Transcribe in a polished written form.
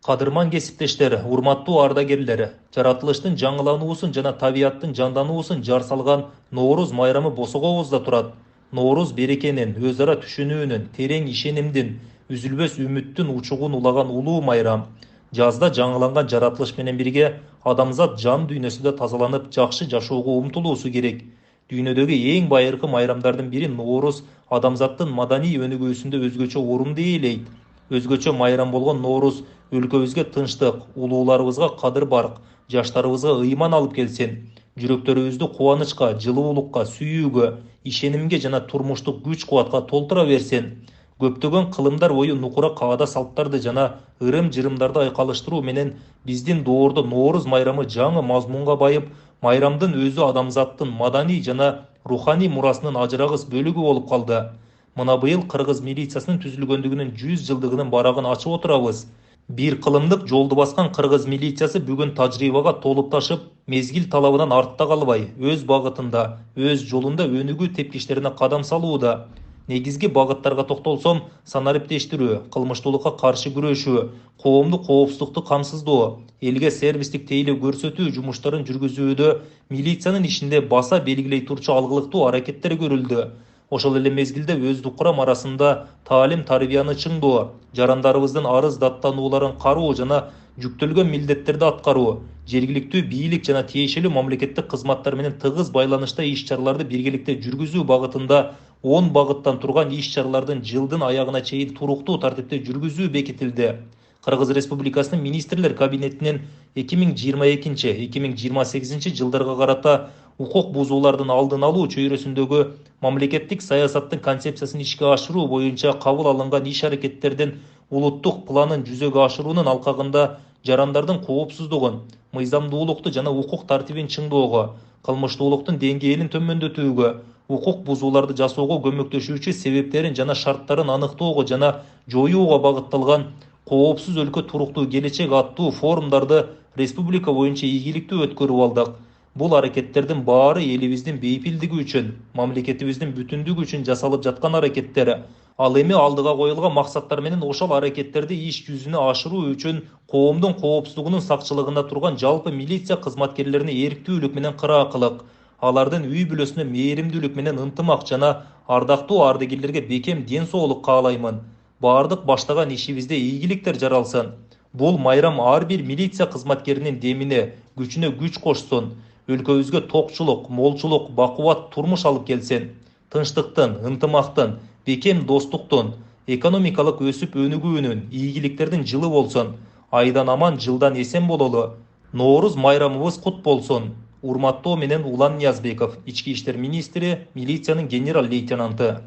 Кадырман кесиптештер, урматтуу ардагерлер, жаратылыштын жаңылануусун жана табияттын жандануусун жар салган Нооруз майрамы босогобузда турат. Нооруз берекенин, өз ара түшүнүүнүн, терең ишенимдин, үзүлбөс үмүттүн учугун улаган улуу майрам. Жазда жаңыланган жаратылыш менен бирге адамзат жан дүйнөсүндө тазаланып, жакшы жашоого умтулуусу керек. Дүйнөдөгү эң байыркы майрамдардын бири Нооруз адамзаттын маданий өнүгүүсүндө өзгөчө орунду ээлейт. Өзгөчө майрам болгон Нооруз өлкөбүзгө тынчтык, улууларыбызга кадыр барк, жаштарыбызга ыйман алып келсин. Жүрөктөрүбүздү кубанычка, жылуулукка, сүйүүгө, ишенимге жана турмуштук күч кубатка толтура берсин. Көптөгөн кылымдар бою нукура каада салттарды жана ырым-жырымдарды айкалыштыруу менен биздин доордо Нооруз майрамы жаңы мазмунга байып, майрамдын өзү адамзаттын маданий жана руханий мурасынын ажырагыс бөлүгү болуп калды. Мына быйыл кыргыз милициясынын түзүлгөндүгүнүн 100 жылдыгынын барагын ачып отурабыз. Бир кылымдык жолду баскан кыргыз милициясы бүгүн тажрыйбага толуп ташып, мезгил талабынан артта калбай, өз багытында, өз жолунда өнүгүү тепкичтерине кадам салууда. Негизги багыттарга токтолсом, санариптештирүү, кылмыштуулукка каршы күрөшүү, коомдук коопсуздукту камсыздоо, элге сервистик тейлөө көрсөтүү жумуштарын жүргүзүүдө милициянын ишинде баса белгилей турчу алгылыктуу аракеттер көрүлдү. Ошол эле мезгилде өздүк курам арасында таалим тарбияны чыңдоо, жарандарыбыздын арыз даттанууларын кароо жана жүктөлгөн милдеттерди аткаруу, жергиликтүү бийлик жана тиешелүү мамлекеттик кызматтар менен тыгыз байланышта иш-чараларды биргеликте жүргүзүү багытында 10 багыттан турган иш-чаралардын жылдын аягына чейин туруктуу тартипте жүргүзүү бекитилди. Кыргыз Республикасынын министрлер кабинетинин 2022-2028 жылдарга карата укук бузуулардын алдын алуу чөйрөсүндөгү мамлекеттик саясаттын концепциясын ишке ашыруу боюнча кабыл алынган иш-аракеттердин улуттук планын жүзөгө ашыруунун алкагында жарандардын коопсуздугун, мыйзамдуулукту жана укук тартибин чыңдоого, кылмыштуулуктун деңгээлин төмөндөтүүгө, укук бузууларды жасоого көмөктөшүүчү себептерин жана шарттарын аныктоого жана жоюуга багытталган коопсуз өлкө туруктуу келечек аттуу форумдарды республика боюнча ийгиликтүү өткөрүп алдык. Бул аракеттердин баары элибиздин бейпилдиги үчүн, мамлекетибиздин бүтүндүгү үчүн жасалып жаткан аракеттер. Ал эми алдыга коюлган максаттар менен ошол аракеттерди иш жүзүнө ашыруу үчүн коомдун коопсуздугунун сакчылыгында турган жалпы милиция кызматкерлерине эрктүүлүк менен кыраакылык, алардын үй бүлөсүнө мээримдүүлүк менен ынтымак жана ардактуу ардагерлерге бекем ден соолук каалаймын. Бардык баштаган ишибизде ийгиликтер жаралсын. Бул майрам ар бир милиция кызматкеринин демине, күчүнө күч кошсун. Өлкөбүзгө токчулук, молчулук, бакубат турмуш алып келсин. Тынчтыктын, ынтымактын, бекем достуктун, экономикалык өсүп өнүгүүнүн, ийгиликтердин жылы болсун. Айдан аман, жылдан эсен бололу. Нооруз майрамыбыз кут болсун. Урматтоо менен Улан Ниязбеков, Ички иштер министри, милициянын генерал-лейтенанты.